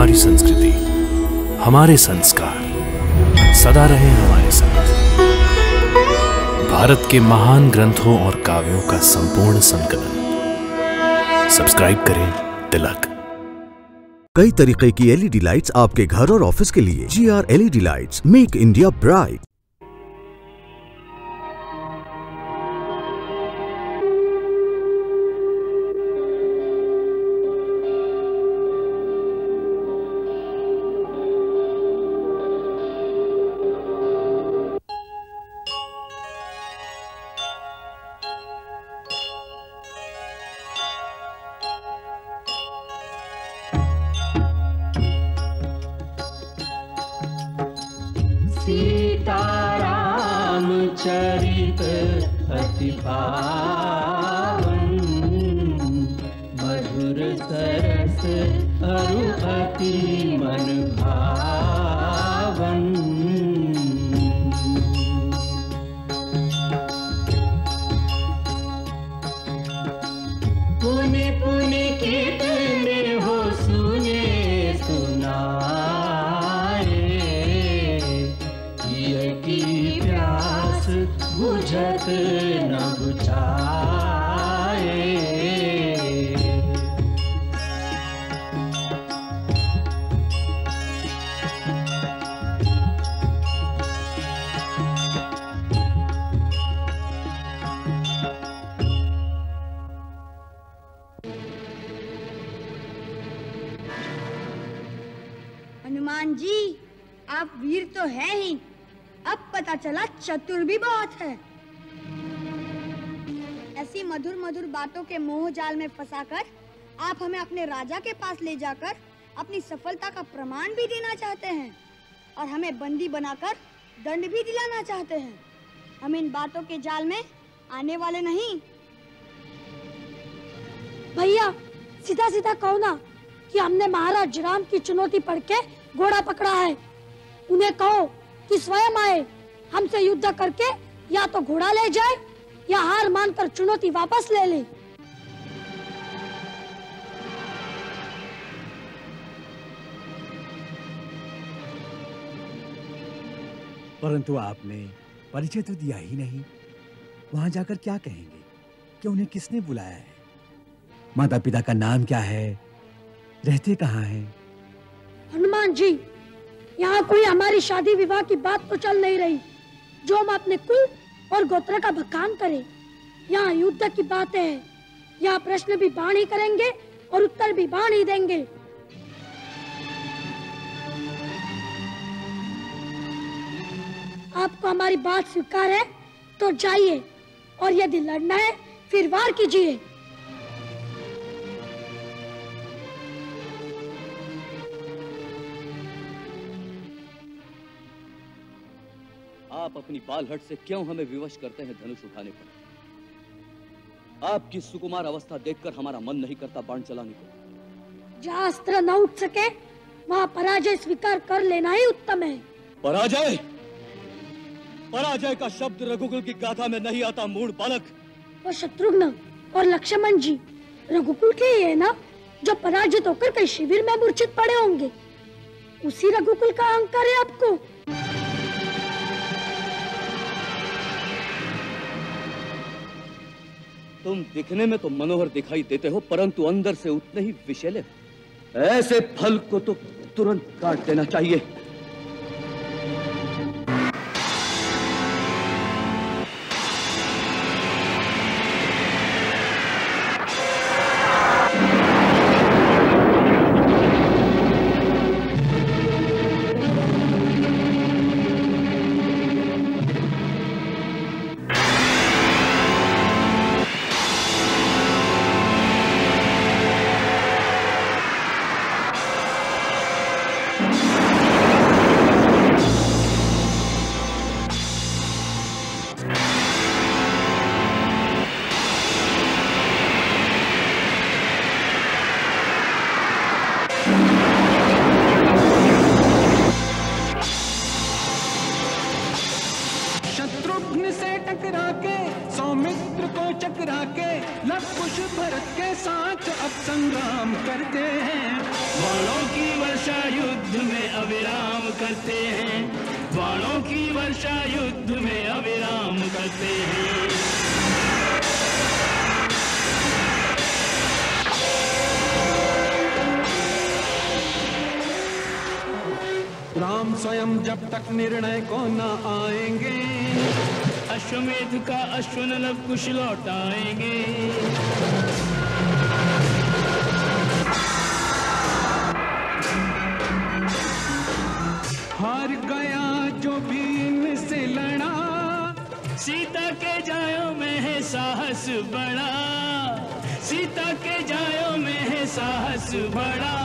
हमारी संस्कृति, हमारे संस्कार सदा रहे हमारे साथ। भारत के महान ग्रंथों और काव्यों का संपूर्ण संकलन। सब्सक्राइब करें तिलक। कई तरीके की एलईडी लाइट्स आपके घर और ऑफिस के लिए। GR LED lights, make India bright. Sitaram चरित अति पावन, मधुर सरस अरु अति मन भावन। पुनि पुनि कितने हो सुने सुनाए, की प्यास बुझत न बुझाए। हनुमान जी, आप वीर तो हैं ही, अब पता चला चतुर भी बहुत है। ऐसी मधुर मधुर बातों के मोह जाल में फंसाकर आप हमें अपने राजा के पास ले जाकर अपनी सफलता का प्रमाण भी देना चाहते हैं और हमें बंदी बनाकर दंड भी दिलाना चाहते हैं। हम इन बातों के जाल में आने वाले नहीं। भैया, सीधा सीधा कहो ना कि हमने महाराज राम की चुनौती पढ़ के घोड़ा पकड़ा है। उन्हें कहो कि स्वयं आए, हमसे युद्ध करके या तो घोड़ा ले जाए या हार मानकर चुनौती वापस ले ले। परंतु आपने परिचय तो दिया ही नहीं। वहां जाकर क्या कहेंगे कि उन्हें किसने बुलाया है? माता पिता का नाम क्या है? रहते कहाँ हैं? हनुमान जी, यहाँ कोई हमारी शादी विवाह की बात तो चल नहीं रही जो हम अपने कुल और गोत्र का भकान करें। यहाँ युद्ध की बातें हैं। यहाँ प्रश्न भी बाण ही करेंगे और उत्तर भी बाण ही देंगे। आपको हमारी बात स्वीकार है तो जाइए, और यदि लड़ना है फिर वार कीजिए। आप अपनी बालहट से क्यों हमें विवश करते हैं धनुष उठाने पर? आपकी सुकुमार अवस्था देखकर हमारा मन नहीं करता बाण चलाने को। जहाँ अस्त्र न उठ सके वहाँ पराजय स्वीकार कर लेना ही उत्तम है। पराजय? पराजय का शब्द रघुकुल की गाथा में नहीं आता, मूढ़ बालक। वो शत्रुघ्न और लक्ष्मण जी रघुकुल के ही है ना, जो पराजित होकर कई शिविर में मूर्छित पड़े होंगे। उसी रघुकुल का अहंकार है आपको। तुम दिखने में तो मनोहर दिखाई देते हो, परंतु अंदर से उतने ही विषैले हो। ऐसे फल को तो तुरंत काट देना चाहिए। चकरा के लव कुश भरत के साथ अब संग्राम करते हैं। बाणों की वर्षा वर्षा युद्ध में अविराम करते हैं, बाणों की वर्षा युद्ध में अविराम करते हैं। राम स्वयं जब तक निर्णय को न आएंगे, अश्वमेध का अश्वन लव कुश लौटाएंगे। हार गया जो भी इनसे लड़ा, सीता के जायों में है साहस बड़ा, सीता के जायों में है साहस बड़ा।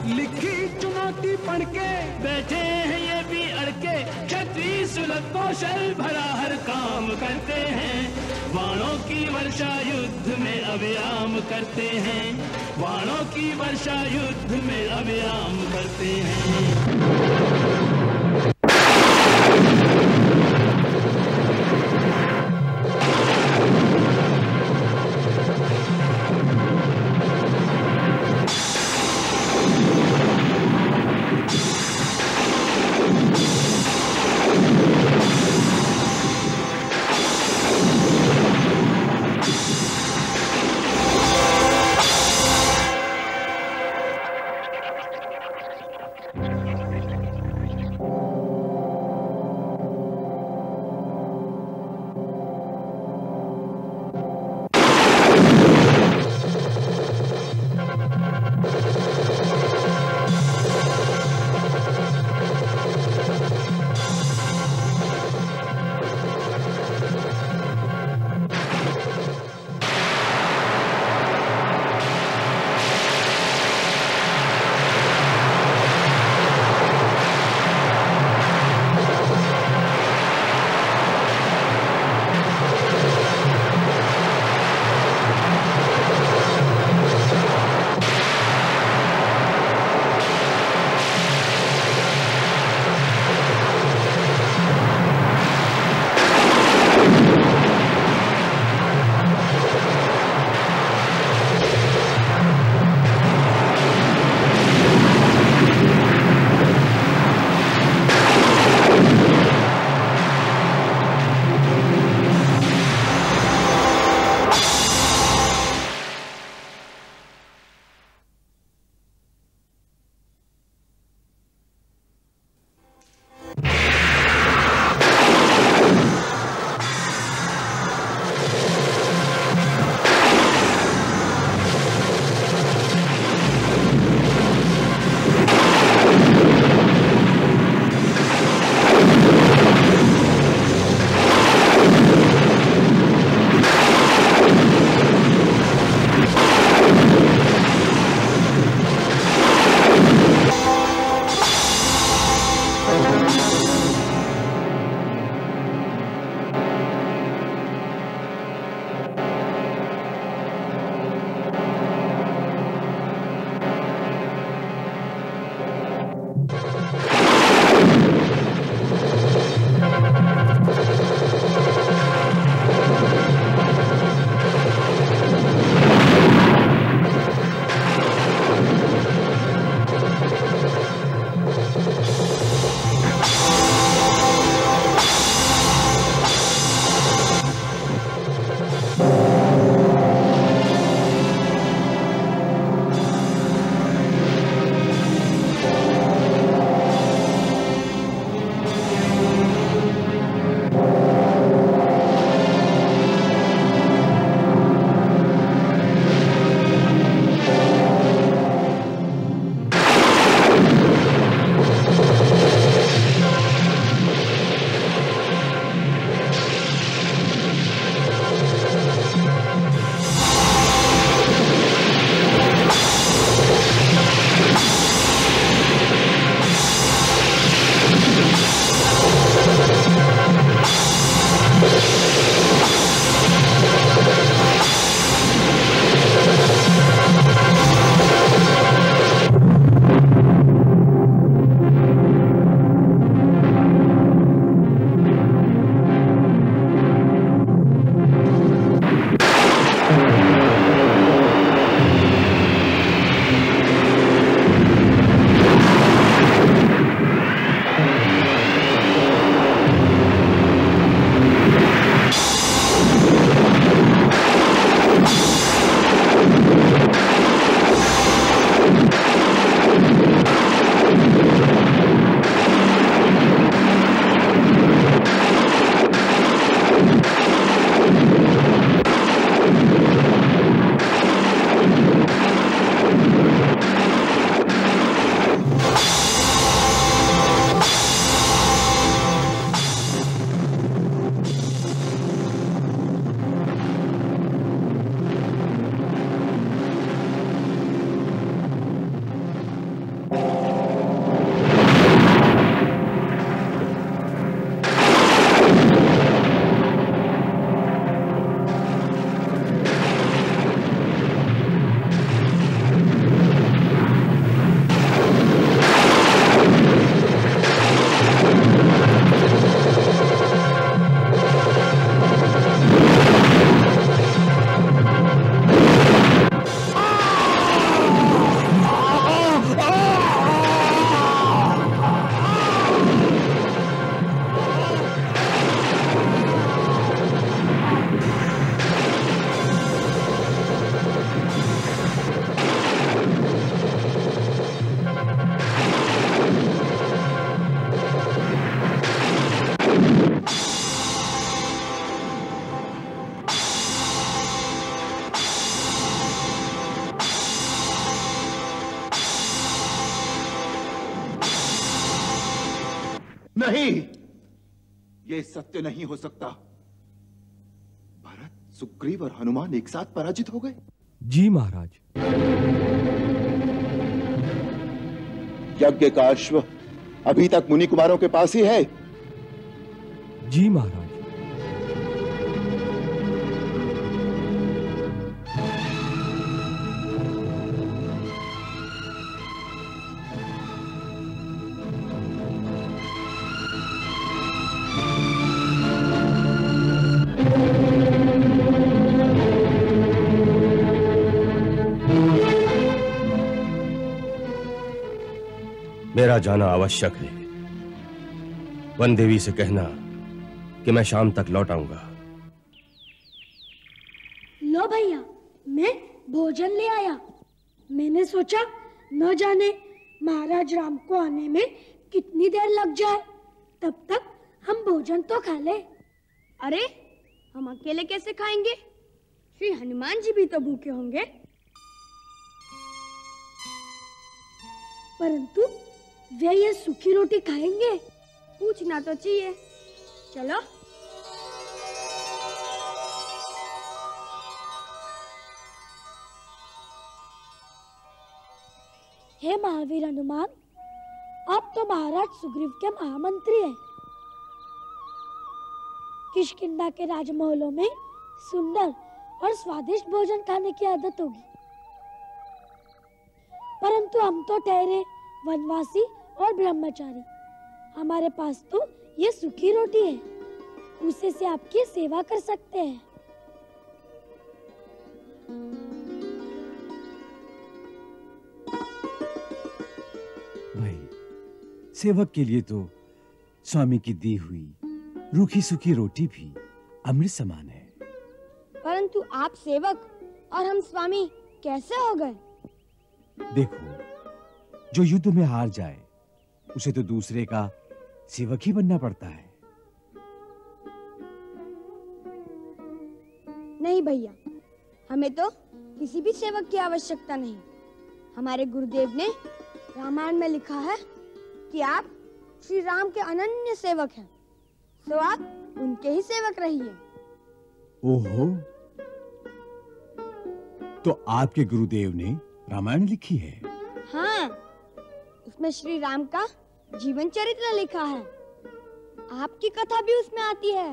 लिखी चुनौती पढ़ के बैठे हैं ये भी अड़के, क्षत्रिय सुलभ कौशल भरा हर काम करते हैं, बाणों की वर्षा युद्ध में अविराम करते हैं, बाणों की वर्षा युद्ध में अविराम करते हैं। नहीं, ये सत्य नहीं हो सकता। भरत, सुग्रीव और हनुमान एक साथ पराजित हो गए। जी महाराज। यज्ञ का अश्व अभी तक मुनि कुमारों के पास ही है। जी महाराज। मेरा जाना आवश्यक है। वन देवी से कहना कि मैं शाम तक लौट आऊंगा। लो भैया, मैं भोजन ले आया। मैंने सोचा न जाने महाराज राम को आने में कितनी देर लग जाए, तब तक हम भोजन तो खा ले। अरे हम अकेले कैसे खाएंगे? श्री हनुमान जी भी तो भूखे होंगे। परंतु वे ये सूखी रोटी खाएंगे? पूछना तो चाहिए। चलो। हे महावीर हनुमान, आप तो महाराज सुग्रीव के महामंत्री हैं। किष्किंधा के राजमहलों में सुंदर और स्वादिष्ट भोजन खाने की आदत होगी, परंतु हम तो ठहरे वनवासी और ब्रह्मचारी। हमारे पास तो ये सूखी रोटी है, उसे से आपकी सेवा कर सकते हैं। भाई, सेवक के लिए तो स्वामी की दी हुई रूखी सूखी रोटी भी अमृत समान है। परंतु आप सेवक और हम स्वामी कैसे हो गए? देखो, जो युद्ध में हार जाए उसे तो दूसरे का सेवक ही बनना पड़ता है। नहीं भैया, हमें तो किसी भी सेवक की आवश्यकता नहीं। हमारे गुरुदेव ने रामायण में लिखा है कि आप श्री राम के अनन्य सेवक हैं, तो आप उनके ही सेवक रहिए। ओहो, तो आपके गुरुदेव ने रामायण लिखी है? हाँ, उसमें श्री राम का जीवन चरित्र लिखा है। आपकी कथा भी उसमें आती है।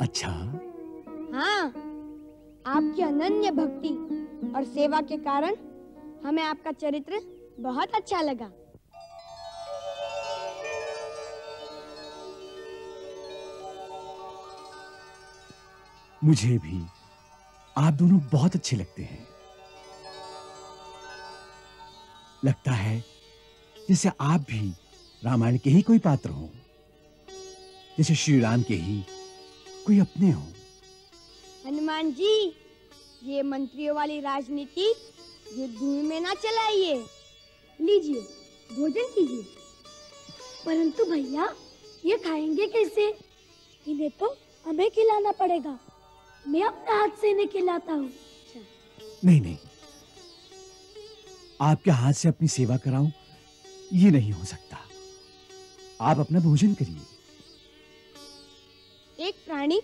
अच्छा। हाँ, आपकी अनन्य भक्ति और सेवा के कारण हमें आपका चरित्र बहुत अच्छा लगा। मुझे भी आप दोनों बहुत अच्छे लगते हैं। लगता है जैसे आप भी रामायण के ही कोई पात्र हो, जैसे श्री राम के ही कोई अपने हो। हनुमान जी, ये मंत्रियों वाली राजनीति युद्ध में ना चलाइए। लीजिए, भोजन कीजिए। परंतु भैया, ये खाएंगे कैसे? इन्हें तो हमें खिलाना पड़ेगा। मैं अपने हाथ से इन्हें खिलाता हूँ। नहीं नहीं, आपके हाथ से अपनी सेवा कराऊं, ये नहीं हो सकता। आप अपना भोजन करिए। एक प्राणी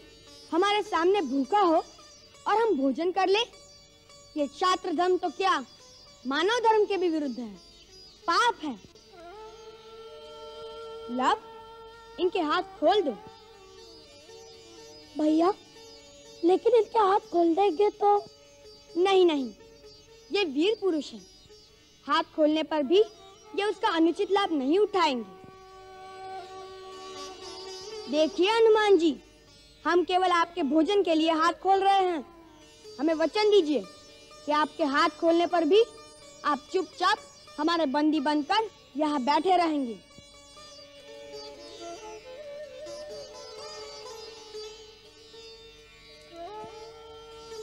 हमारे सामने भूखा हो और हम भोजन कर ले, ये क्षात्र धर्म तो क्या, मानव धर्म के भी विरुद्ध है, पाप है। लव, इनके हाथ खोल दो। भैया, लेकिन इनके हाथ खोल देंगे तो? नहीं नहीं, ये वीर पुरुष है। हाथ खोलने पर भी ये उसका अनुचित लाभ नहीं उठाएंगे। देखिए हनुमान जी, हम केवल आपके भोजन के लिए हाथ खोल रहे हैं। हमें वचन दीजिए कि आपके हाथ खोलने पर भी आप चुपचाप हमारे बंदी बनकर यहाँ बैठे रहेंगे।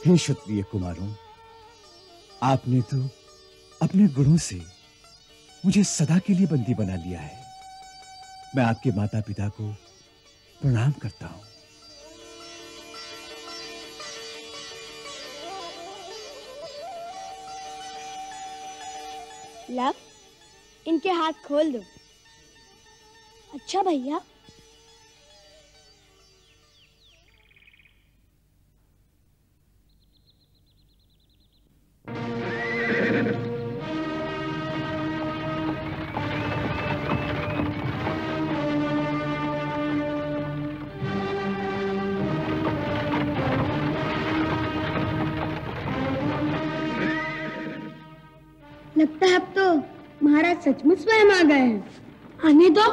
हे क्षत्रिय कुमारों, आपने तो अपने गुणों से मुझे सदा के लिए बंदी बना लिया है। मैं आपके माता पिता को प्रणाम करता हूं। लव, इनके हाथ खोल दो। अच्छा भैया। लगता है अब तो महाराज सचमुच स्वयं आ गए हैं। आने दो।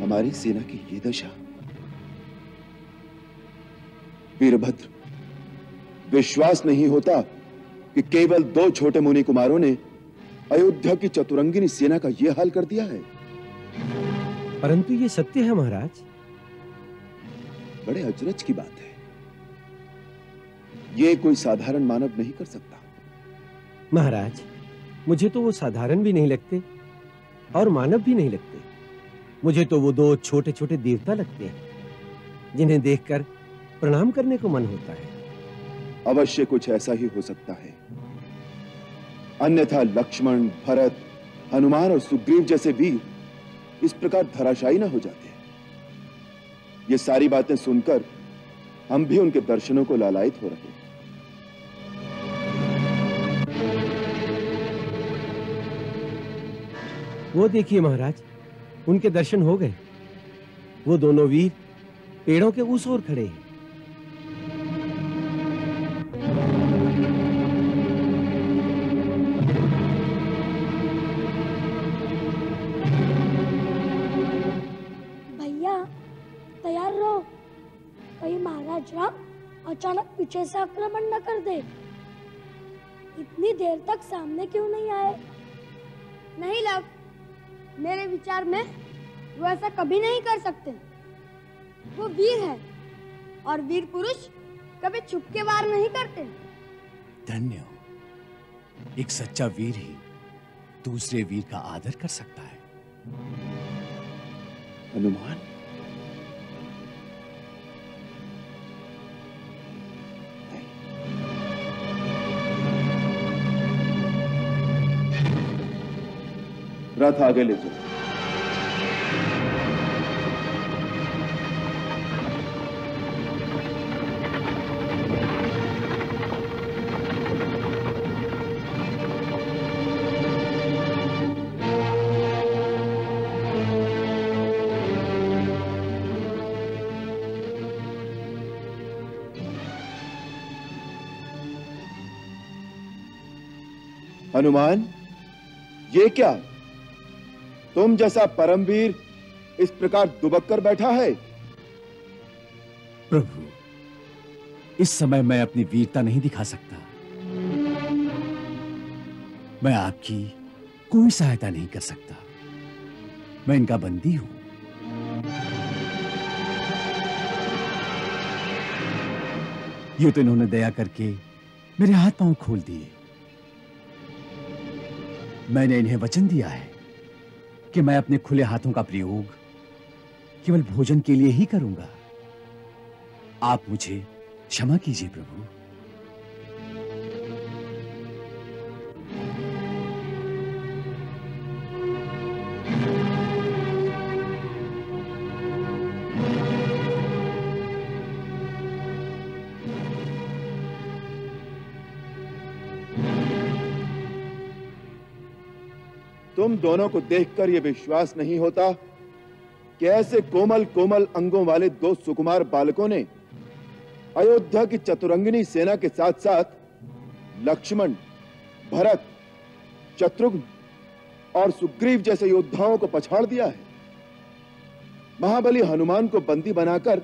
हमारी सेना की ये दशा। वीरभद्र, विश्वास नहीं होता कि केवल 2 छोटे मुनि कुमारों ने अयोध्या की चतुरंगिनी सेना का यह हाल कर दिया है। परंतु ये सत्य है महाराज। बड़े अचरज की बात है। ये कोई साधारण मानव नहीं कर सकता। महाराज, मुझे तो वो साधारण भी नहीं लगते और मानव भी नहीं लगते। मुझे तो वो 2 छोटे छोटे देवता लगते हैं जिन्हें देखकर प्रणाम करने को मन होता है। अवश्य कुछ ऐसा ही हो सकता है, अन्यथा लक्ष्मण, भरत, हनुमान और सुग्रीव जैसे वीर इस प्रकार धराशायी न हो जाते। ये सारी बातें सुनकर हम भी उनके दर्शनों को लालायित हो रहे हैं। वो देखिए महाराज, उनके दर्शन हो गए। वो दोनों वीर पेड़ों के उस ओर खड़े हैं। भैया तैयार रहो, कहीं महाराज राम अचानक पीछे से आक्रमण न कर दे। इतनी देर तक सामने क्यों नहीं आए? नहीं लव, मेरे विचार में वो ऐसा कभी नहीं कर सकते। वो वीर है और वीर पुरुष कभी छुप के वार नहीं करते। धन्य हो, एक सच्चा वीर ही दूसरे वीर का आदर कर सकता है। हनुमान, रथ आगे ले चलो। हनुमान, ये क्या? तुम जैसा परमवीर इस प्रकार दुबक कर बैठा है? प्रभु, इस समय मैं अपनी वीरता नहीं दिखा सकता। मैं आपकी कोई सहायता नहीं कर सकता। मैं इनका बंदी हूं। ये तो इन्होंने दया करके मेरे हाथ पांव खोल दिए। मैंने इन्हें वचन दिया है कि मैं अपने खुले हाथों का प्रयोग केवल भोजन के लिए ही करूंगा। आप मुझे क्षमा कीजिए प्रभु। तुम दोनों को देखकर यह विश्वास नहीं होता कि ऐसे कोमल कोमल अंगों वाले 2 सुकुमार बालकों ने अयोध्या की चतुरंगिनी सेना के साथ साथ लक्ष्मण, भरत, शत्रुघ्न और सुग्रीव जैसे योद्धाओं को पछाड़ दिया है। महाबली हनुमान को बंदी बनाकर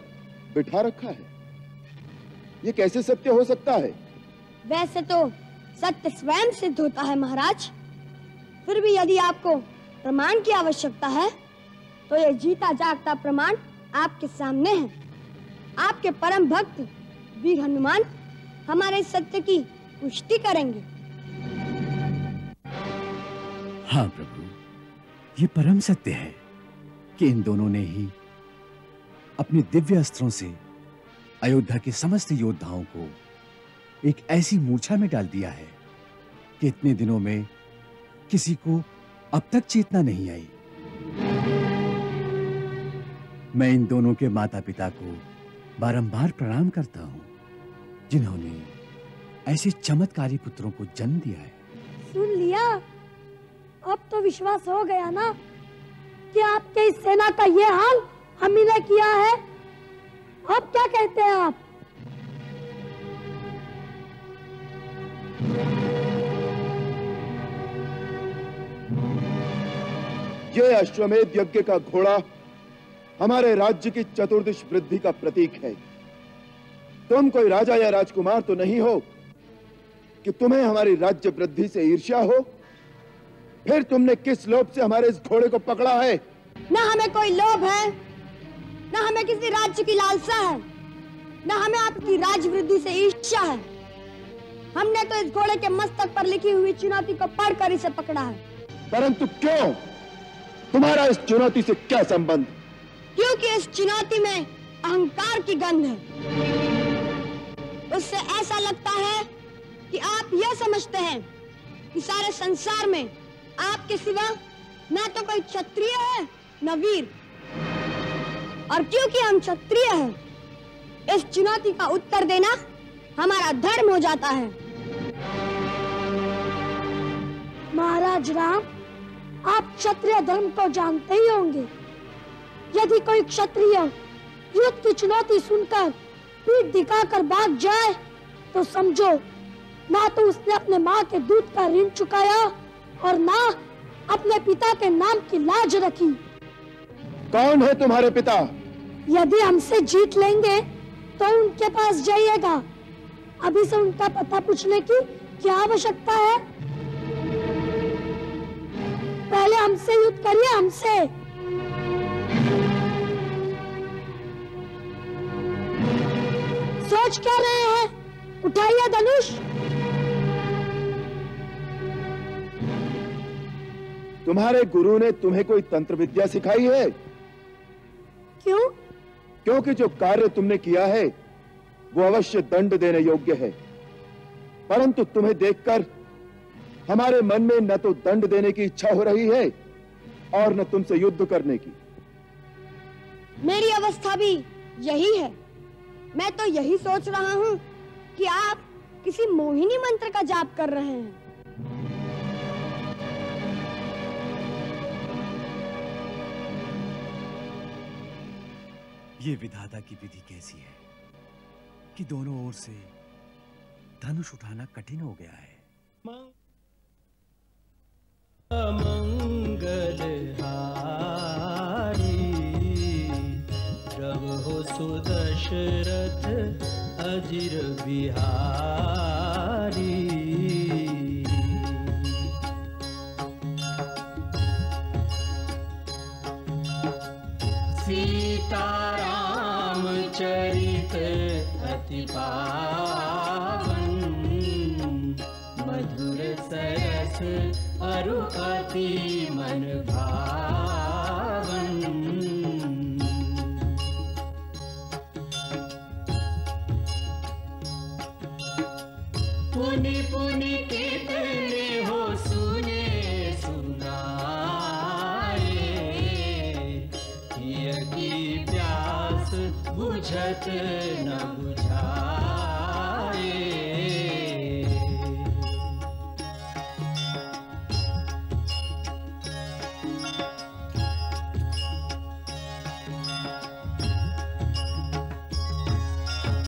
बिठा रखा है। यह कैसे सत्य हो सकता है? वैसे तो सत्य स्वयं सिद्ध होता है महाराज। फिर भी यदि आपको प्रमाण की आवश्यकता है तो ये जीता जागता प्रमाण आपके सामने है। आपके परम भक्त वीर हनुमान हमारे सत्य की पुष्टि करेंगे। हाँ प्रभु, ये परम सत्य है कि इन दोनों ने ही अपने दिव्य अस्त्रों से अयोध्या के समस्त योद्धाओं को एक ऐसी मूर्छा में डाल दिया है कि इतने दिनों में किसी को अब तक चेतना नहीं आई। मैं इन दोनों के माता पिता को बारंबार प्रणाम करता हूं, जिन्होंने ऐसे चमत्कारी पुत्रों को जन्म दिया है। सुन लिया? अब तो विश्वास हो गया ना कि आपके इस सेना का ये हाल हम ही ने किया है। अब क्या कहते हैं आप? ये अश्वमेध यज्ञ का घोड़ा हमारे राज्य की चतुर्दिश वृद्धि का प्रतीक है। तुम कोई राजा या राजकुमार तो नहीं हो कि तुम्हें हमारी राज्य वृद्धि से ईर्ष्या हो। फिर तुमने किस लोभ से हमारे इस घोड़े को पकड़ा है? ना हमें कोई लोभ है, ना हमें किसी राज्य की लालसा है, ना हमें आपकी राज वृद्धि से ईर्ष्या है। हमने तो इस घोड़े के मस्तक पर लिखी हुई चुनौती को पढ़कर इसे पकड़ा है। परंतु क्यों? तुम्हारा इस चुनौती से क्या संबंध? क्योंकि इस चुनौती में अहंकार की गंध है। उससे ऐसा लगता है कि आप यह समझते हैं कि सारे संसार में आपके सिवा ना तो कोई क्षत्रिय है न वीर, और क्योंकि हम क्षत्रिय हैं, इस चुनौती का उत्तर देना हमारा धर्म हो जाता है। महाराज राम, आप क्षत्रिय धर्म को जानते ही होंगे। यदि कोई क्षत्रिय युद्ध की चुनौती सुनकर पीठ दिखाकर भाग जाए तो समझो ना तो उसने अपने माँ के दूध का ऋण चुकाया और ना अपने पिता के नाम की लाज रखी। कौन है तुम्हारे पिता? यदि हमसे जीत लेंगे तो उनके पास जाइएगा। अभी से उनका पता पूछने की क्या आवश्यकता है? पहले हमसे युद्ध करिए, हमसे। सोच क्या रहे हैं? उठाइए धनुष। तुम्हारे गुरु ने तुम्हें कोई तंत्र विद्या सिखाई है? क्यों? क्योंकि जो कार्य तुमने किया है वो अवश्य दंड देने योग्य है, परंतु तुम्हें देखकर हमारे मन में न तो दंड देने की इच्छा हो रही है और न तुमसे युद्ध करने की। मेरी अवस्था भी यही है। मैं तो यही सोच रहा हूँ कि आप किसी मोहिनी मंत्र का जाप कर रहे हैं। ये विधाता की विधि कैसी है कि दोनों ओर से धनुष उठाना कठिन हो गया है। मंगल हारी जब हो सुदशरथ अजिर बिहारी। सीताराम चरित अति पावन मधुर सरस अरु अति मन भावन। पुनि पुनि कितने हो सुने सुनाए, हिय की प्यास बुझत न बुझाए।